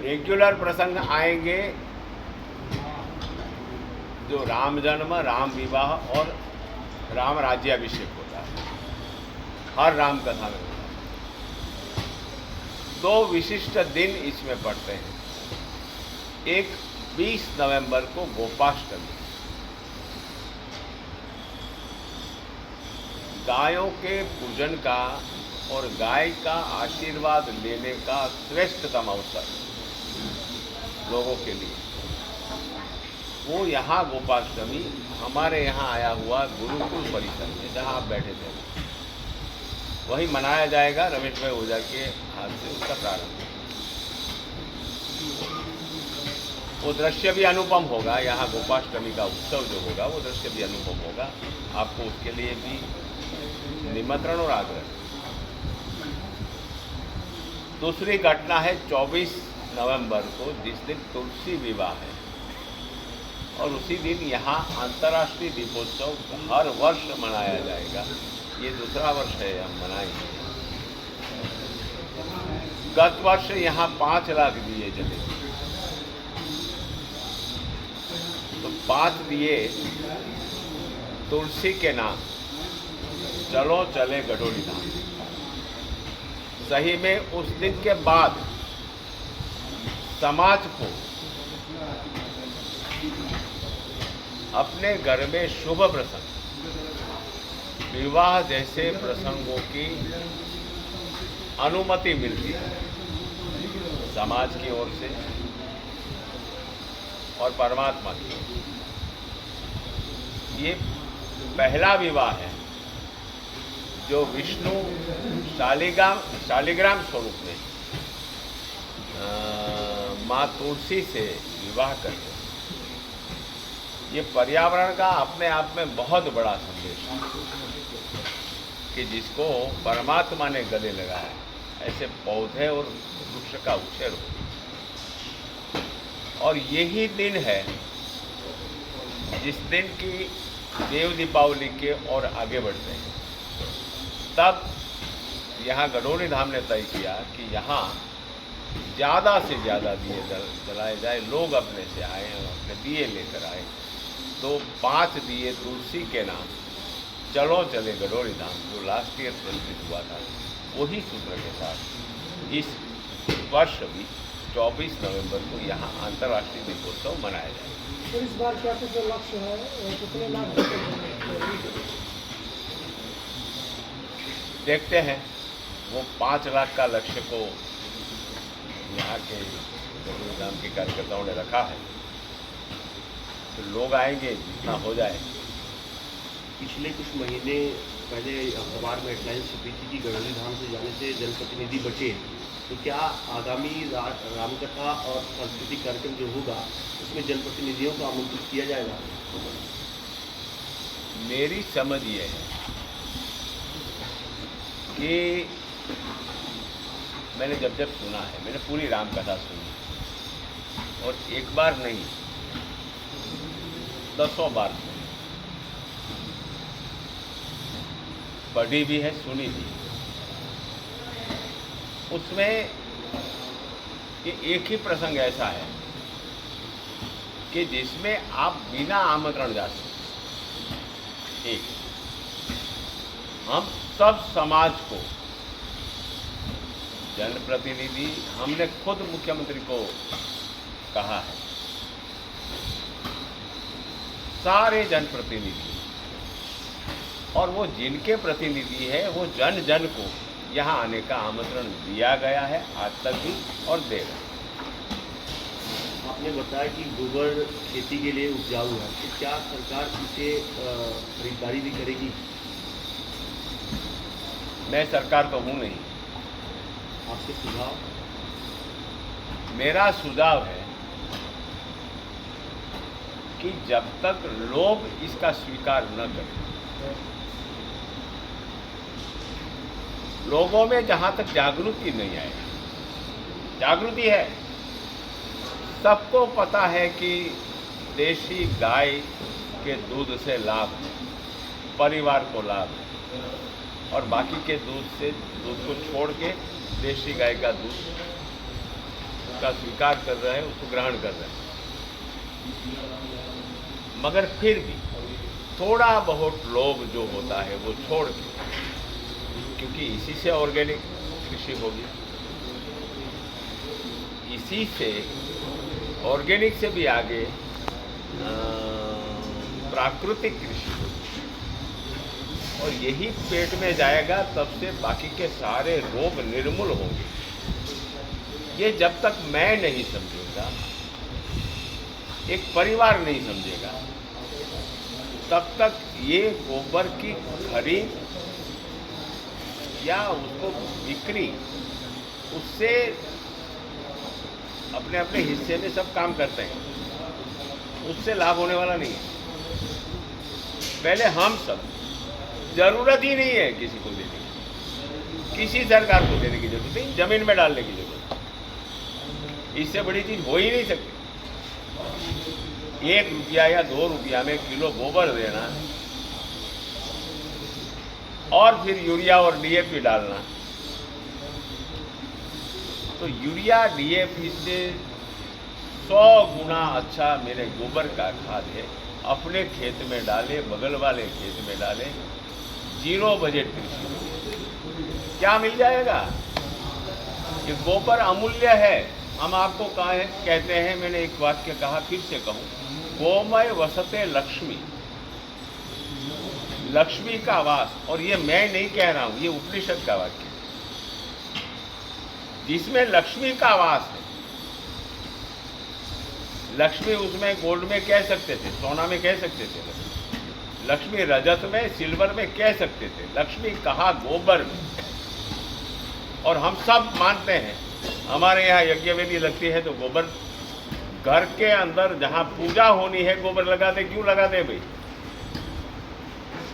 Regular प्रसंग आएंगे जो राम जन्म, राम विवाह और राम राज्याभिषेक होता है, हर राम कथा में होता है। दो विशिष्ट दिन इसमें पड़ते हैं। एक 20 नवंबर को गोपाष्टमी, गायों के पूजन का और गाय का आशीर्वाद लेने का श्रेष्ठतम अवसर लोगों के लिए, वो यहाँ गोपाष्टमी हमारे यहाँ आया हुआ गुरुकुल परिसर में जहाँ आप बैठे थे वही मनाया जाएगा। रमेश भाई ओझा के हाथ से उसका प्रारंभ। वो दृश्य भी अनुपम होगा। यहाँ गोपाष्टमी का उत्सव जो होगा वो दृश्य भी अनुपम होगा। आपको उसके लिए भी निमंत्रण और आग्रह। दूसरी घटना है 24 नवंबर को, जिस दिन तुलसी विवाह है, और उसी दिन यहाँ अंतर्राष्ट्रीय दीपोत्सव हर वर्ष मनाया जाएगा। ये दूसरा वर्ष है हम मनाएंगे। गत वर्ष यहाँ 5 लाख दिए जले, तो 5 दिए तुलसी के नाम, चलो चले गडोली धाम। सही में उस दिन के बाद समाज को अपने घर में शुभ प्रसंग, विवाह जैसे प्रसंगों की अनुमति मिलती है समाज की ओर से और परमात्मा की ओर से। ये पहला विवाह है जो विष्णु शालिग्राम स्वरूप में माँ तुलसी से विवाह करते हैं। ये पर्यावरण का अपने आप में बहुत बड़ा संदेश है कि जिसको परमात्मा ने गले लगाया है, ऐसे पौधे और वृक्ष का उछेर हो। और यही दिन है जिस दिन की देव दीपावली के और आगे बढ़ते हैं। तब यहाँ गडोली धाम ने तय किया कि यहाँ ज़्यादा से ज़्यादा दिए जलाए जाए। लोग अपने से आए और अपने दिए लेकर आए। तो 5 दिए तुलसी के नाम, चलो चले गडोली धाम, जो लास्ट ईयर प्रस्तुत हुआ था, वही सूत्र के साथ इस वर्ष भी 24 नवंबर को यहाँ अंतर्राष्ट्रीय दीपोत्सव मनाया जाएगा। तो इस बार क्या कुछ लक्ष्य है, कितने लाख देखते हैं। वो 5 लाख का लक्ष्य को यहाँ के गडोली धाम के कार्यकर्ताओं ने रखा है, तो लोग आएंगे जितना हो जाए। पिछले कुछ महीने पहले अखबार में हेडलाइन छपी थी कि गडोली धाम से जाने से जनप्रतिनिधि बचे, तो क्या आगामी रामकथा और सांस्कृतिक कार्यक्रम जो होगा उसमें जनप्रतिनिधियों को आमंत्रित किया जाएगा? मेरी समझ ये है कि मैंने जब सुना है, मैंने पूरी रामकथा सुनी और एक बार नहीं 10 बार सुनी, पढ़ी भी है, सुनी भी। उसमें ये एक ही प्रसंग ऐसा है कि जिसमें आप बिना आमंत्रण जा सकते। एक, हम सब समाज को, जनप्रतिनिधि, हमने खुद मुख्यमंत्री को कहा है, सारे जनप्रतिनिधि, और वो जिनके प्रतिनिधि है वो जन जन को यहाँ आने का आमंत्रण दिया गया है आज तक भी और देगा। आपने बताया कि गोबर खेती के लिए उपजाऊ है, तो क्या सरकार इसे खरीदारी भी करेगी? मैं सरकार तो हूँ नहीं। आपके सुझाव? मेरा सुझाव है कि जब तक लोग इसका स्वीकार न करें, लोगों में जहाँ तक जागृति नहीं आए, जागृति है, सबको पता है कि देशी गाय के दूध से लाभ, परिवार को लाभ है, और बाकी के दूध को छोड़ के देशी गाय का दूध उसका स्वीकार कर रहे हैं, उसको ग्रहण कर रहे हैं। मगर फिर भी थोड़ा बहुत लोभ जो होता है वो छोड़ के, क्योंकि इसी से ऑर्गेनिक कृषि होगी, इसी से ऑर्गेनिक से भी आगे प्राकृतिक कृषि होगी, और यही पेट में जाएगा तब से बाकी के सारे रोग निर्मूल होंगे। ये जब तक मैं नहीं समझूंगा, एक परिवार नहीं समझेगा, तब तक ये गोबर की खरीद या उसको बिक्री, उससे अपने अपने हिस्से में सब काम करते हैं, उससे लाभ होने वाला नहीं है। पहले हम सब, जरूरत ही नहीं है किसी को देने की, किसी सरकार को देने की जरूरत नहीं, जमीन में डालने की जरूरत है। इससे बड़ी चीज हो ही नहीं सकती। 1 रुपया या 2 रुपया में किलो गोबर देना और फिर यूरिया और डीएपी डालना, तो यूरिया डीएपी से 100 गुना अच्छा मेरे गोबर का खाद है। अपने खेत में डाले, बगल वाले खेत में डाले, 0 बजट कृषि, क्या मिल जाएगा? ये गोबर अमूल्य है। हम आपको कहते हैं, मैंने एक वाक्य कहा, फिर से कहूँ, गोमय वसते लक्ष्मी, लक्ष्मी का वास। और ये मैं नहीं कह रहा हूँ, ये उपनिषद का वाक्य, जिसमें लक्ष्मी का वास है। लक्ष्मी उसमें गोल्ड में कह सकते थे, सोना में कह सकते थे, लक्ष्मी रजत में, सिल्वर में कह सकते थे, लक्ष्मी कहा गोबर में। और हम सब मानते हैं, हमारे यहाँ यज्ञ वेदी लगती है तो गोबर, घर के अंदर जहाँ पूजा होनी है गोबर लगा दे। क्यों लगा दे भाई?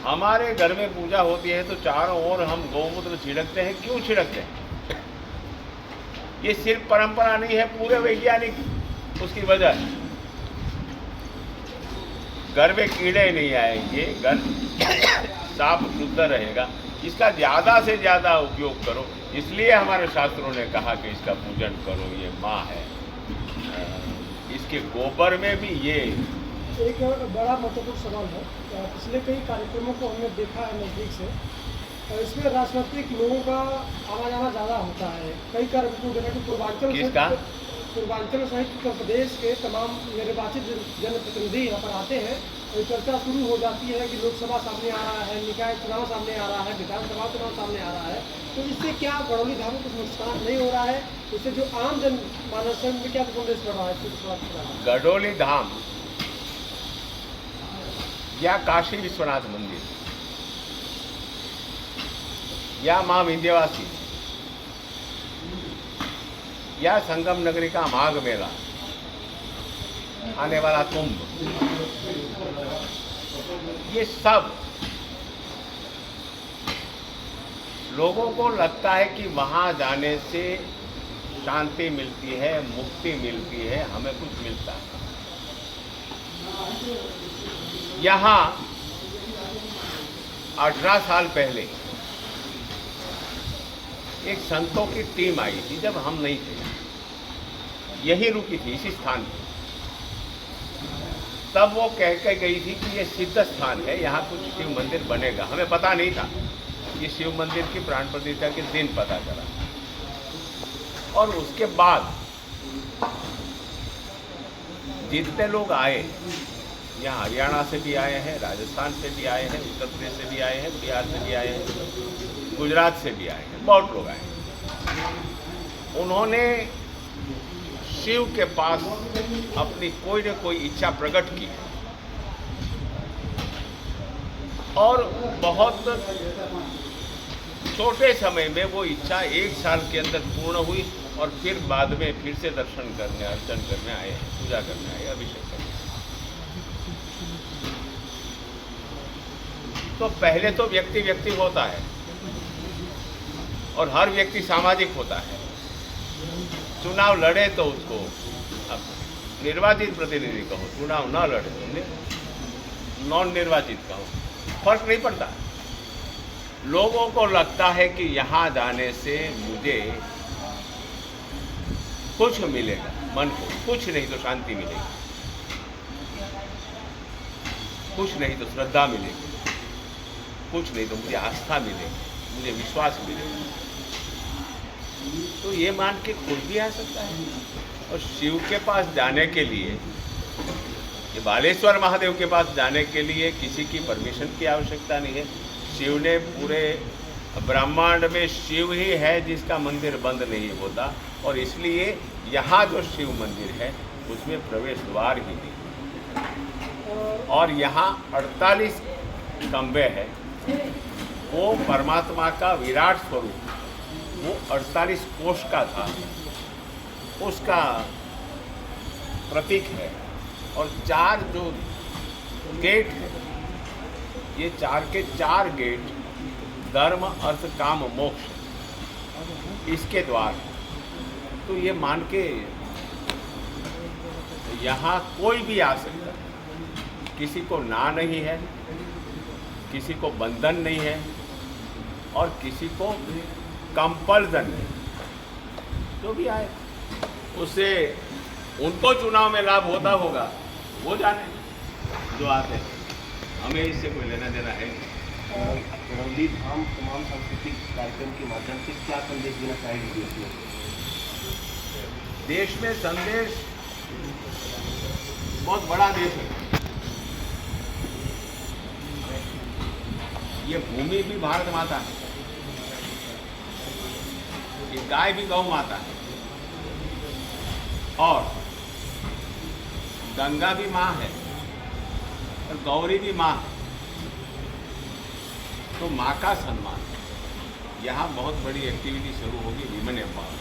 हमारे घर में पूजा होती है तो चारों ओर हम गौमूत्र छिड़कते हैं। क्यों छिड़कते हैं? ये सिर्फ परंपरा नहीं है, पूरे वैज्ञानिक उसकी वजह है। घर में कीड़े नहीं आएंगे, घर साफ शुद्ध रहेगा, इसका ज़्यादा से ज़्यादा उपयोग करो। इसलिए हमारे शास्त्रों ने कहा कि इसका पूजन करो, ये माँ है। इसके गोबर में भी ये एक बड़ा महत्वपूर्ण सवाल है। पिछले कई कार्यक्रमों को हमने देखा है नज़दीक से, और इसमें राजनीतिक लोगों का आना जाना ज़्यादा होता है। कई कार्यक्रमों को देखा कि पूर्वांचल सहित उत्तर प्रदेश के तमाम निर्वाचित जनप्रतिनिधि यहाँ पर आते हैं और चर्चा शुरू हो जाती है कि लोकसभा सामने आ रहा है, निकाय चुनाव सामने आ रहा है, विधानसभा चुनाव सामने आ रहा है। तो इससे क्या गढ़ौली धाम को कुछ नुकसान नहीं हो रहा है? इससे जो आम जन मानस में क्या संदेश पड़ रहा है? गढ़ौली धाम या काशी विश्वनाथ मंदिर या माँ विंध्यवासी या संगम नगरी का माघ मेला, आने वाला कुंभ, ये सब लोगों को लगता है कि वहाँ जाने से शांति मिलती है, मुक्ति मिलती है, हमें कुछ मिलता है। यहाँ 18 साल पहले एक संतों की टीम आई थी, जब हम नहीं थे, यही रुकी थी इसी स्थान पर। तब वो कह के गई थी कि ये सिद्ध स्थान है, यहाँ कुछ शिव मंदिर बनेगा। हमें पता नहीं था, ये शिव मंदिर की प्राण प्रतिष्ठा के दिन पता चला। और उसके बाद जितने लोग आए, यहाँ हरियाणा से भी आए हैं, राजस्थान से भी आए हैं, उत्तर प्रदेश से भी आए हैं, बिहार से भी आए हैं, गुजरात से भी आए हैं, बहुत लोग आए हैं। उन्होंने शिव के पास अपनी कोई न कोई इच्छा प्रकट की और बहुत छोटे समय में वो इच्छा 1 साल के अंदर पूर्ण हुई। और फिर बाद में फिर से दर्शन करने, अर्चन करने आए, पूजा करने आए, अभिषेक करने। तो पहले तो व्यक्ति व्यक्ति होता है और हर व्यक्ति सामाजिक होता है। चुनाव लड़े तो उसको अब निर्वाचित प्रतिनिधि कहो, चुनाव न लड़े तो नॉन निर्वाचित कहो, फर्क नहीं पड़ता। लोगों को लगता है कि यहाँ जाने से मुझे कुछ मिलेगा मन को, कुछ नहीं तो शांति मिलेगी, कुछ नहीं तो श्रद्धा मिलेगी, कुछ नहीं तो मुझे आस्था मिलेगी, मुझे विश्वास मिलेगा। तो ये मान के कोई भी आ सकता है। और शिव के पास जाने के लिए, ये बालेश्वर महादेव के पास जाने के लिए किसी की परमिशन की आवश्यकता नहीं है। शिव ने पूरे ब्रह्मांड में शिव ही है जिसका मंदिर बंद नहीं होता, और इसलिए यहाँ जो शिव मंदिर है उसमें प्रवेश द्वार ही नहीं। और यहाँ 48 खंभे हैं, वो परमात्मा का विराट स्वरूप, वो 48 कोष का था, उसका प्रतीक है। और 4 जो गेट है, ये 4 के 4 गेट धर्म अर्थ काम मोक्ष, इसके द्वार। तो ये मान के यहाँ कोई भी आ सकता है, किसी को ना नहीं है, किसी को बंधन नहीं है, और किसी को कंपल्सन नहीं। जो भी आए उससे उनको चुनाव में लाभ होता होगा, वो जाने जो आते हैं, हमें इससे कोई लेना देना है नहीं। गरौली धाम तमाम सांस्कृतिक कार्यक्रम के माध्यम से क्या संदेश देना चाहेगी देश में? देश में संदेश, बहुत बड़ा देश है, ये भूमि भी भारत माता है, ये गाय भी गौ माता है, और गंगा भी माँ है, और गौरी भी माँ है। तो माँ का सम्मान, यहाँ बहुत बड़ी एक्टिविटी शुरू होगी, विमेन एम्पावरमेंट,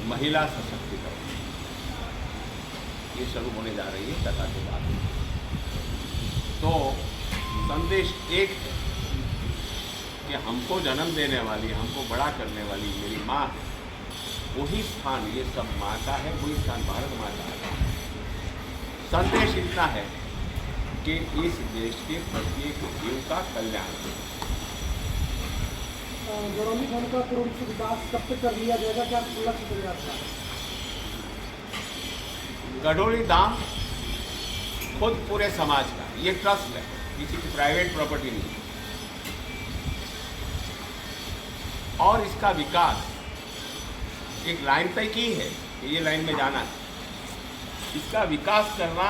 महिला सशक्तिकरण, ये शुरू होने जा रही है कथा के बाद। तो संदेश एक है कि हमको जन्म देने वाली, हमको बड़ा करने वाली मेरी माँ है, वही स्थान ये सब माँ का है, वही स्थान भारत माँ का है। संदेश इतना है कि इस देश के प्रत्येक जीव का कल्याण हो। गरौली धाम का पूर्ण विकास कब तक कर लिया जाएगा, क्या लक्ष्य तैयार था? गडोली धाम खुद पूरे समाज का, ये ट्रस्ट है, किसी की प्राइवेट प्रॉपर्टी नहीं है। और इसका विकास एक लाइन तय की है कि ये लाइन में जाना है। इसका विकास करना